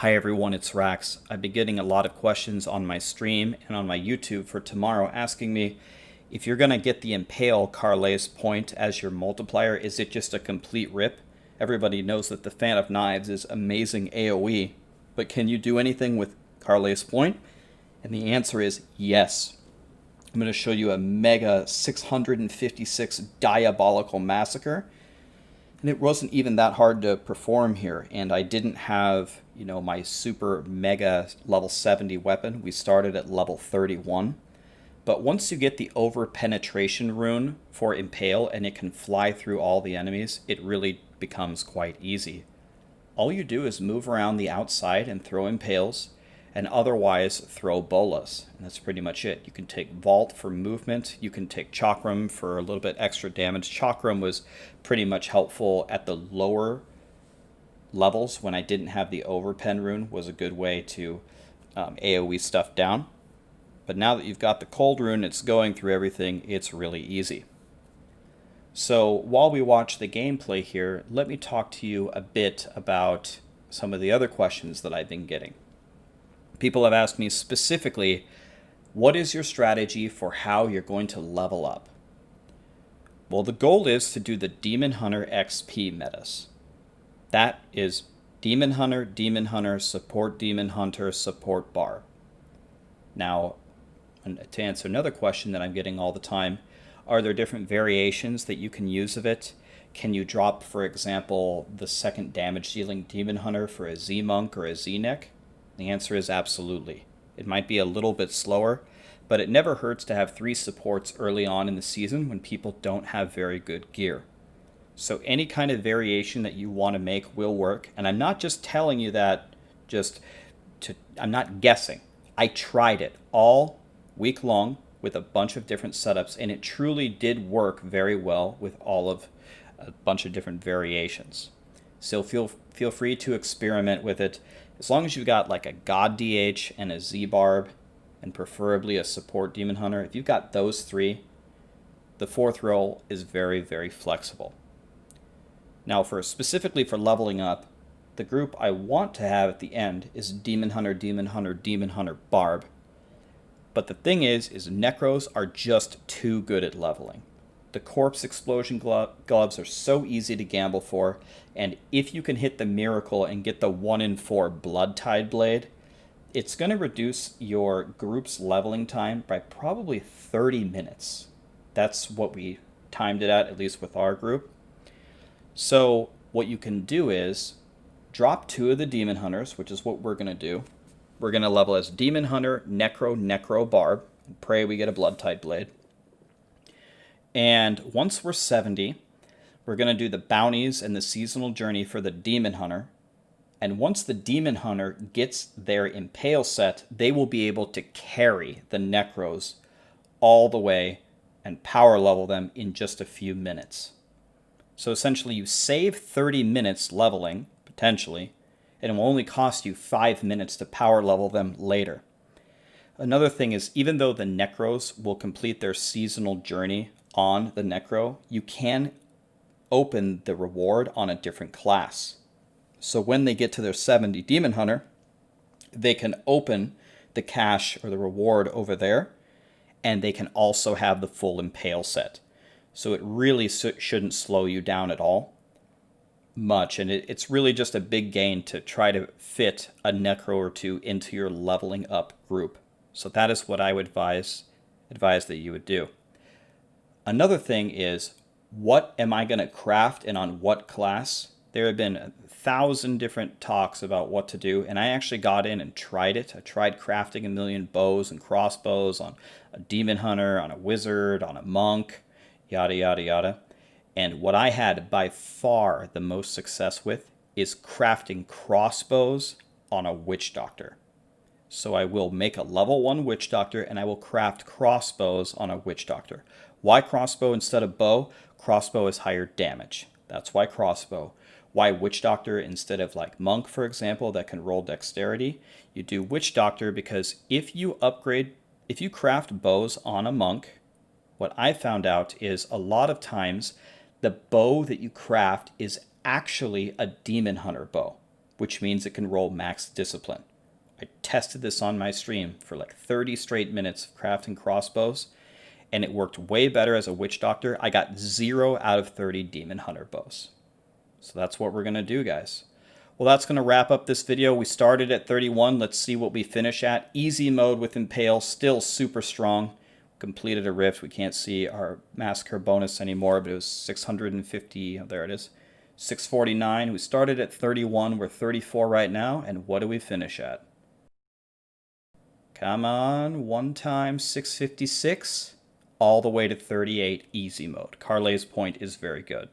Hi everyone, it's Rax. I've been getting a lot of questions on my stream and on my YouTube for tomorrow asking me if you're going to get the Impale Carle's point as your multiplier, is it just a complete rip? Everybody knows that the Fan of Knives is amazing AoE, but can you do anything with Carle's point? And the answer is yes. I'm going to show you a mega 656 Diabolical Massacre. And it wasn't even that hard to perform here, and I didn't have, my super mega level 70 weapon. We started at level 31. But once you get the over penetration rune for Impale and it can fly through all the enemies, it really becomes quite easy. All you do is move around the outside and throw Impales, and otherwise throw bolas. And that's pretty much it. You can take Vault for movement. You can take Chakram for a little bit extra damage. Chakram was pretty much helpful at the lower levels when I didn't have the overpen rune, was a good way to AoE stuff down. But now that you've got the cold rune, it's going through everything, it's really easy. So while we watch the gameplay here, let me talk to you a bit about some of the other questions that I've been getting. People have asked me specifically, what is your strategy for how you're going to level up? Well, the goal is to do the Demon Hunter XP metas. That is Demon Hunter, support Demon Hunter, support Bar. Now, to answer another question that I'm getting all the time, are there different variations that you can use of it? Can you drop, for example, the second damage dealing Demon Hunter for a Z-Monk or a Z-Neck? The answer is absolutely. It might be a little bit slower, but it never hurts to have 3 supports early on in the season when people don't have very good gear. So any kind of variation that you want to make will work, and I'm not just telling you that I'm not guessing. I tried it all week long with a bunch of different setups, and it truly did work very well with all of a bunch of different variations. So feel free to experiment with it. As long as you've got like a God DH and a Z-Barb, and preferably a support Demon Hunter, if you've got those 3, the 4th role is very, very flexible. Now, specifically for leveling up, the group I want to have at the end is Demon Hunter, Demon Hunter, Demon Hunter, Barb. But the thing is Necros are just too good at leveling. The Corpse Explosion gloves are so easy to gamble for, and if you can hit the Miracle and get the 1 in 4 Blood Tide Blade, it's going to reduce your group's leveling time by probably 30 minutes. That's what we timed it at least with our group. So what you can do is drop 2 of the Demon Hunters, which is what we're going to do. We're going to level as Demon Hunter, Necro, Barb. Pray we get a Blood Tide Blade. And once we're 70, we're going to do the bounties and the seasonal journey for the Demon Hunter. And once the Demon Hunter gets their Impale set, they will be able to carry the Necros all the way and power level them in just a few minutes. So essentially you save 30 minutes leveling, potentially, and it will only cost you 5 minutes to power level them later. Another thing is, even though the Necros will complete their seasonal journey on the Necro, you can open the reward on a different class. So when they get to their 70 Demon Hunter, they can open the cache or the reward over there, and they can also have the full Impale set. So it really shouldn't slow you down at all much, and it's really just a big gain to try to fit a Necro or 2 into your leveling up group. So that is what I would advise that you would do. Another thing is, what am I going to craft and on what class? There have been 1,000 different talks about what to do, and I actually got in and tried it. I tried crafting a million bows and crossbows on a Demon Hunter, on a Wizard, on a Monk, yada, yada, yada. And what I had by far the most success with is crafting crossbows on a Witch Doctor. So I will make a level 1 Witch Doctor, and I will craft crossbows on a Witch Doctor. Why crossbow instead of bow? Crossbow is higher damage. That's why crossbow. Why Witch Doctor instead of like Monk, for example, that can roll dexterity? You do Witch Doctor because if you craft bows on a Monk, what I found out is a lot of times the bow that you craft is actually a Demon Hunter bow, which means it can roll max discipline. I tested this on my stream for like 30 straight minutes of crafting crossbows, and it worked way better as a witch doctor. I got 0 out of 30 demon hunter bows. So that's what we're going to do, guys. Well, that's going to wrap up this video. We started at 31. Let's see what we finish at. Easy mode with Impale, still super strong. Completed a rift. We can't see our massacre bonus anymore, but it was 650. Oh, there it is. 649. We started at 31. We're 34 right now. And what do we finish at? Come on. 1 time 656. All the way to 38 easy mode. Carle's point is very good.